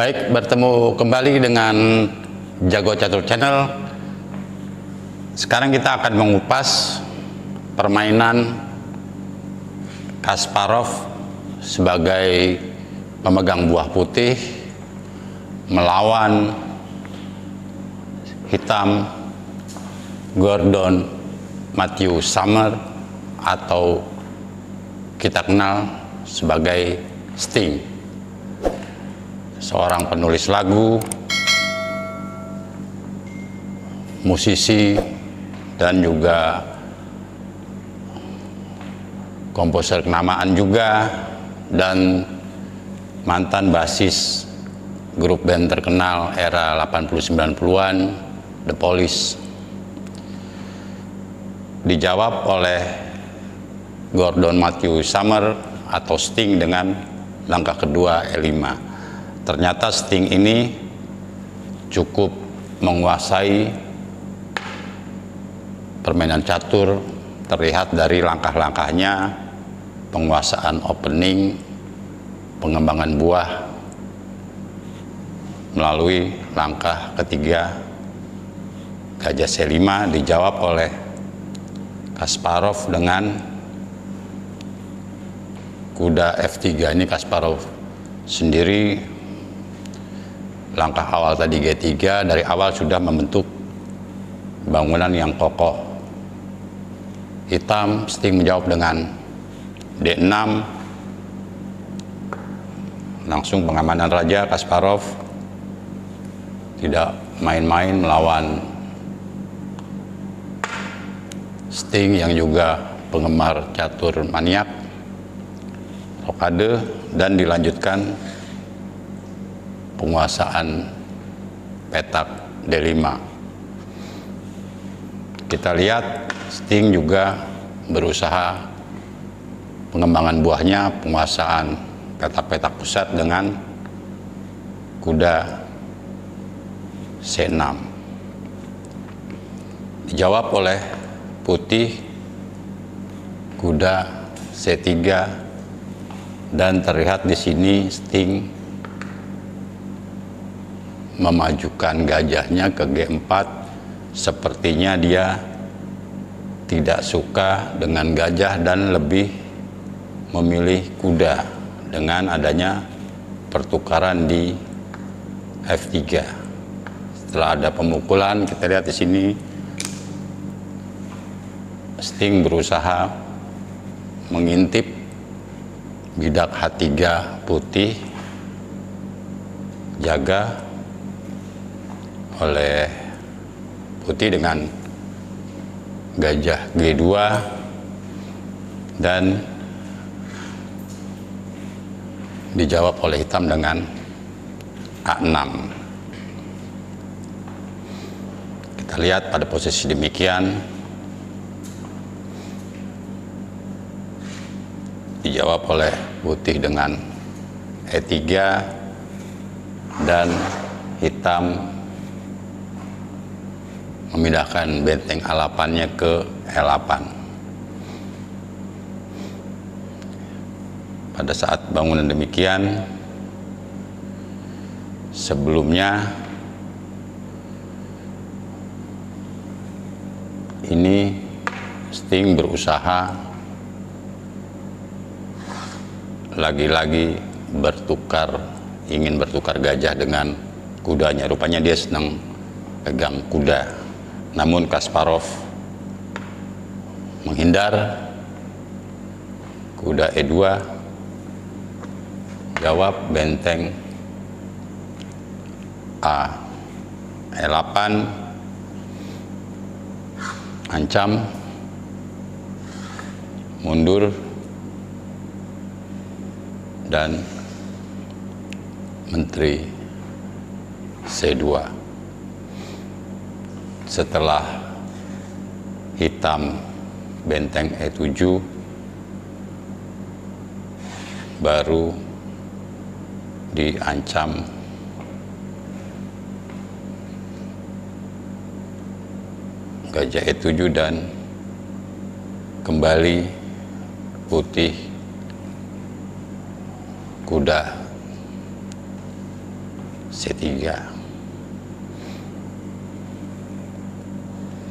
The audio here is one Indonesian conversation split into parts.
Baik, bertemu kembali dengan Jago Catur Channel. Sekarang kita akan mengupas permainan Kasparov sebagai pemegang buah putih melawan hitam Gordon Matthew Summer atau kita kenal sebagai Sting, seorang penulis lagu, musisi, dan juga komposer kenamaan juga, dan mantan basis grup band terkenal era 80-90-an, The Police. Dijawab oleh Gordon Matthew Summer atau Sting dengan langkah kedua E5. Ternyata Sting ini cukup menguasai permainan catur, terlihat dari langkah-langkahnya, penguasaan opening, pengembangan buah melalui langkah ketiga gajah C5. Dijawab oleh Kasparov dengan kuda F3. Ini Kasparov sendiri, langkah awal tadi G3, dari awal sudah membentuk bangunan yang kokoh. Hitam, Sting menjawab dengan D6, langsung pengamanan raja. Kasparov tidak main-main melawan Sting yang juga penggemar catur maniak. Rokade, dan dilanjutkan penguasaan petak D5. Kita lihat Sting juga berusaha pengembangan buahnya, penguasaan petak-petak pusat dengan kuda C6. Dijawab oleh putih kuda C3, dan terlihat di sini Sting memajukan gajahnya ke G4. Sepertinya dia tidak suka dengan gajah dan lebih memilih kuda dengan adanya pertukaran di F3. Setelah ada pemukulan, kita lihat di sini Sting berusaha mengintip bidak H3 putih, jaga oleh putih dengan gajah G2, dan dijawab oleh hitam dengan A6. Kita lihat pada posisi demikian, dijawab oleh putih dengan E3, dan hitam memindahkan benteng A8-nya ke E8. Pada saat bangunan demikian, sebelumnya ini Sting berusaha lagi-lagi ingin bertukar gajah dengan kudanya. Rupanya dia senang pegang kuda. Namun Kasparov menghindar, kuda E2, jawab benteng A, E8, ancam, mundur, dan menteri C2. Setelah hitam benteng E7, baru diancam gajah E7, dan kembali putih kuda C3.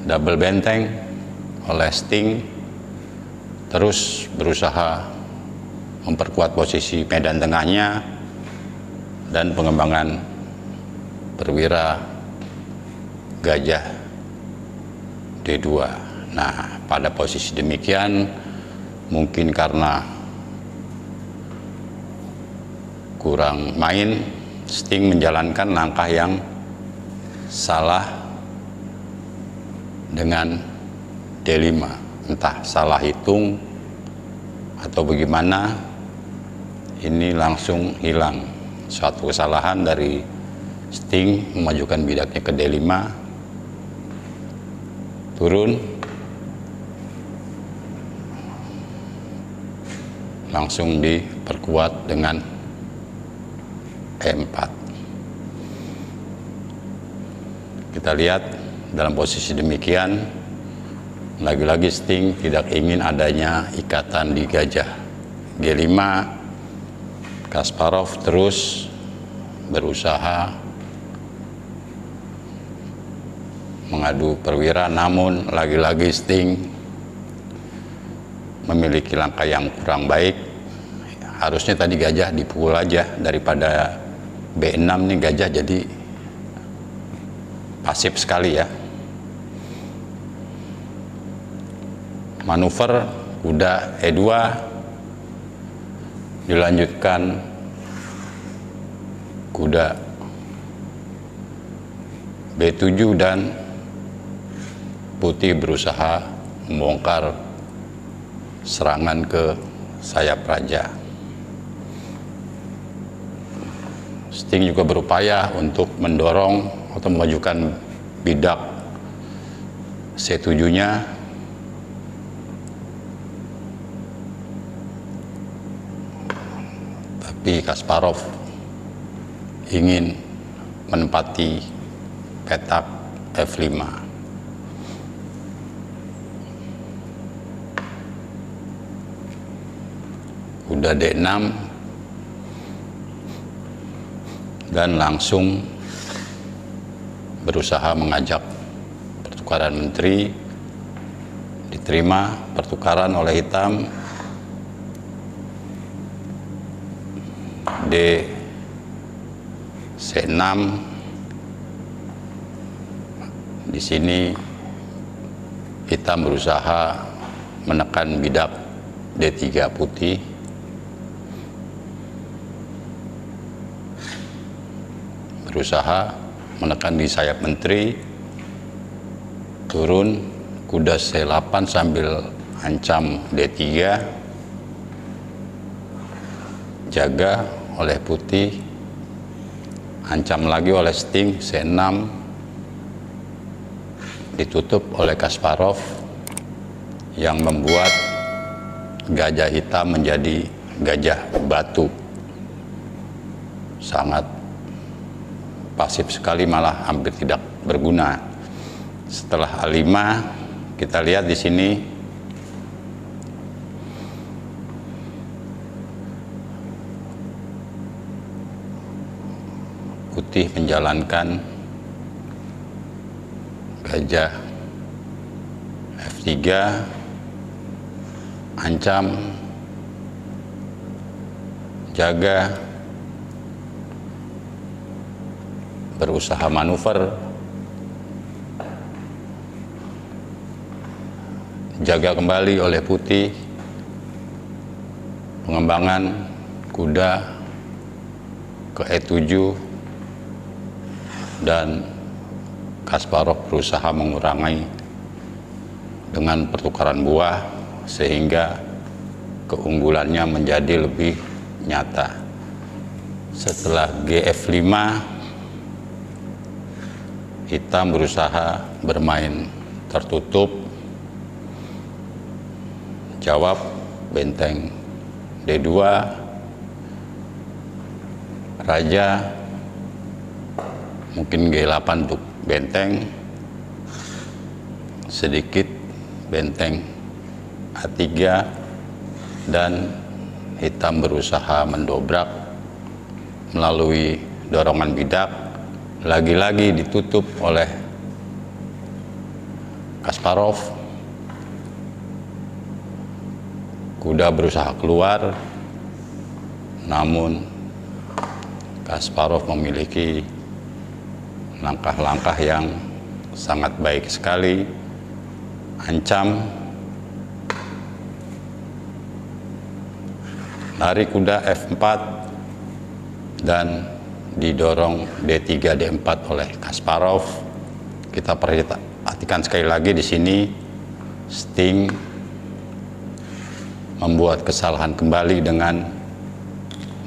Double benteng oleh Sting, terus berusaha memperkuat posisi medan tengahnya dan pengembangan perwira Gajah D2. Nah, pada posisi demikian mungkin karena kurang main, Sting menjalankan langkah yang salah dengan D5, entah salah hitung atau bagaimana, ini langsung hilang. Suatu kesalahan dari Sting memajukan bidaknya ke D5, turun, langsung diperkuat dengan E4. Kita lihat dalam posisi demikian, lagi-lagi Sting tidak ingin adanya ikatan di gajah G5. Kasparov terus berusaha mengadu perwira, namun lagi-lagi Sting memiliki langkah yang kurang baik. Harusnya tadi gajah dipukul aja, daripada B6 nih gajah jadi pasif sekali ya. Manuver kuda E2, dilanjutkan kuda B7 dan putih berusaha membongkar serangan ke sayap raja. Sting juga berupaya untuk mendorong atau memajukan bidak C7-nya, tapi Kasparov ingin menempati petak F5. Kuda D6 dan langsung berusaha mengajak pertukaran menteri. Diterima pertukaran oleh hitam. D C6. Di sini hitam berusaha menekan bidak D3 putih. Berusaha menekan di sayap menteri. Turun kuda C8 sambil ancam D3. Jaga oleh putih, ancam lagi oleh Sting C6, ditutup oleh Kasparov yang membuat gajah hitam menjadi gajah batu. Sangat pasif sekali, malah hampir tidak berguna. Setelah A5, kita lihat di sini putih menjalankan gajah F3, ancam, jaga, berusaha manuver, jaga kembali oleh putih, pengembangan kuda ke E7, dan Kasparov berusaha mengurangi dengan pertukaran buah sehingga keunggulannya menjadi lebih nyata. Setelah GF5, hitam berusaha bermain tertutup, jawab benteng D2, raja, mungkin G8 untuk benteng, sedikit benteng A3, dan hitam berusaha mendobrak melalui dorongan bidak, lagi-lagi ditutup oleh Kasparov. Kuda berusaha keluar, namun Kasparov memiliki langkah-langkah yang sangat baik sekali. Ancam, lari kuda F4 dan didorong D3 D4 oleh Kasparov. Kita perhatikan sekali lagi di sini, Sting membuat kesalahan kembali dengan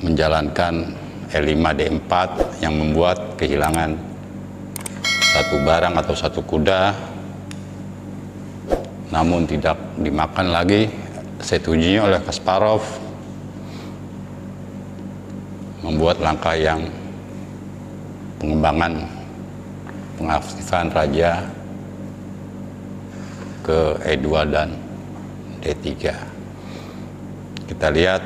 menjalankan E5 D4 yang membuat kehilangan satu barang atau satu kuda, namun tidak dimakan lagi setujunya oleh Kasparov, membuat langkah yang pengembangan pengaktifan raja ke E2 dan D3. Kita lihat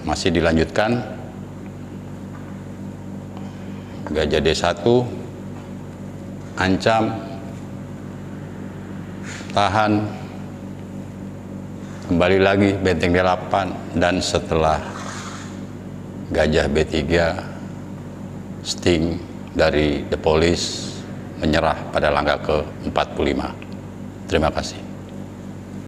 masih dilanjutkan, gajah D1, ancam, tahan, kembali lagi benteng D8, dan setelah gajah B3, Sting dari The Police menyerah pada langkah ke-45. Terima kasih.